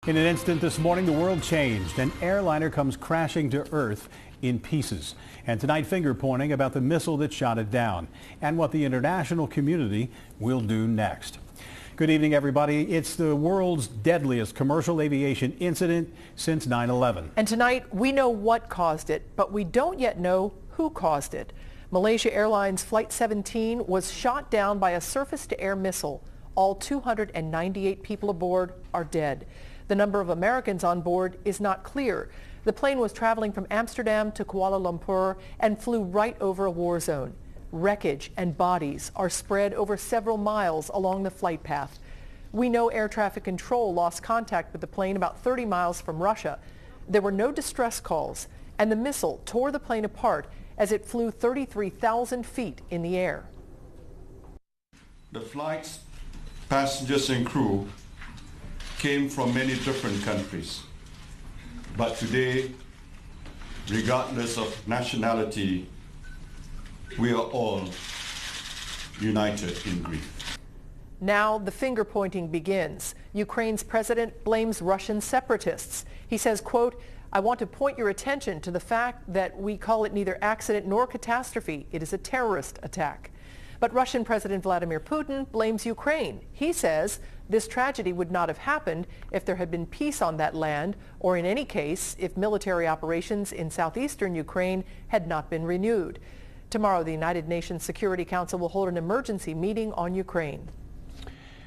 In an instant this morning, the world changed. An airliner comes crashing to Earth in pieces. And tonight, finger pointing about the missile that shot it down and what the international community will do next. Good evening, everybody. It's the world's deadliest commercial aviation incident since 9/11. And tonight, we know what caused it, but we don't yet know who caused it. Malaysia Airlines Flight 17 was shot down by a surface-to-air missile. All 298 people aboard are dead. The number of Americans on board is not clear. The plane was traveling from Amsterdam to Kuala Lumpur and flew right over a war zone. Wreckage and bodies are spread over several miles along the flight path. We know air traffic control lost contact with the plane about 30 miles from Russia. There were no distress calls, and the missile tore the plane apart as it flew 33,000 feet in the air. The flight's passengers and crew came from many different countries. But today, regardless of nationality, we are all united in grief. Now the finger pointing begins. Ukraine's president blames Russian separatists. He says, quote, "I want to point your attention to the fact that we call it neither accident nor catastrophe. It is a terrorist attack." But Russian President Vladimir Putin blames Ukraine. He says this tragedy would not have happened if there had been peace on that land, or in any case, if military operations in southeastern Ukraine had not been renewed. Tomorrow, the United Nations Security Council will hold an emergency meeting on Ukraine.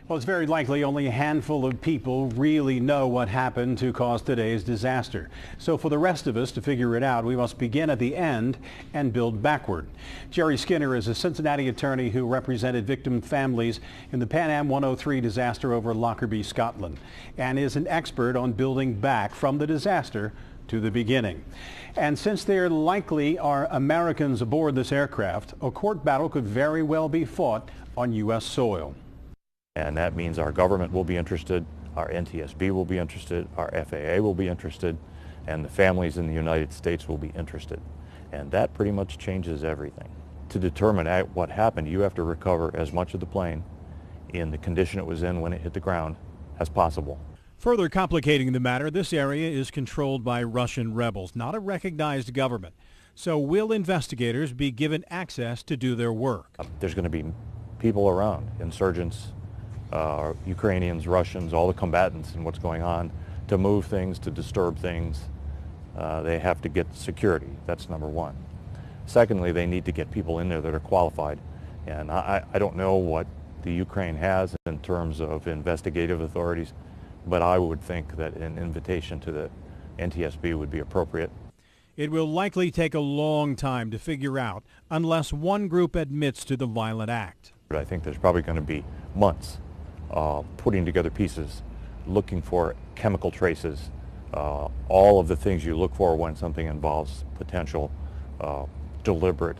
Well, it's very likely only a handful of people really know what happened to cause today's disaster. So for the rest of us to figure it out, we must begin at the end and build backward. Jerry Skinner is a Cincinnati attorney who represented victim families in the Pan Am 103 disaster over Lockerbie, Scotland, and is an expert on building back from the disaster to the beginning. And since there likely are Americans aboard this aircraft, a court battle could very well be fought on U.S. soil. And that means our government will be interested, our NTSB will be interested, our FAA will be interested, and the families in the United States will be interested. And that pretty much changes everything. To determine what happened, you have to recover as much of the plane in the condition it was in when it hit the ground as possible. Further complicating the matter, this area is controlled by Russian rebels, not a recognized government. So will investigators be given access to do their work? There's going to be people around, insurgents, Ukrainians, Russians, all the combatants and what's going on, to move things, to disturb things. They have to get security. That's number one. Secondly, they need to get people in there that are qualified. And I don't know what the Ukraine has in terms of investigative authorities, but I would think that an invitation to the NTSB would be appropriate. It will likely take a long time to figure out unless one group admits to the violent act. I think there's probably going to be months putting together pieces, looking for chemical traces, all of the things you look for when something involves potential deliberate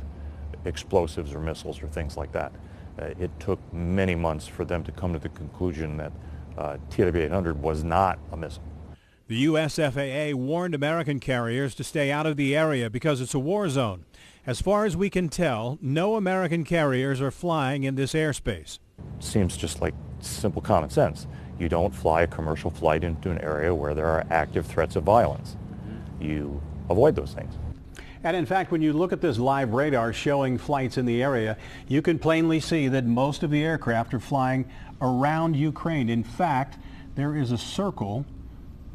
explosives or missiles or things like that. It took many months for them to come to the conclusion that TW-800 was not a missile. The U.S. FAA warned American carriers to stay out of the area because it's a war zone. As far as we can tell, no American carriers are flying in this airspace. Seems just like simple common sense. You don't fly a commercial flight into an area where there are active threats of violence. You avoid those things. And in fact, when you look at this live radar showing flights in the area, you can plainly see that most of the aircraft are flying around Ukraine. In fact, there is a circle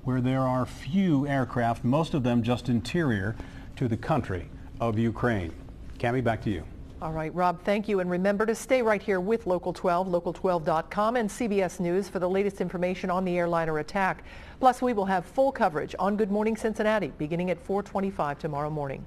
where there are few aircraft, most of them just interior to the country of Ukraine. Cammie, back to you. All right, Rob, thank you. And remember to stay right here with Local 12, local12.com, and CBS News for the latest information on the airliner attack. Plus, we will have full coverage on Good Morning Cincinnati beginning at 4:25 tomorrow morning.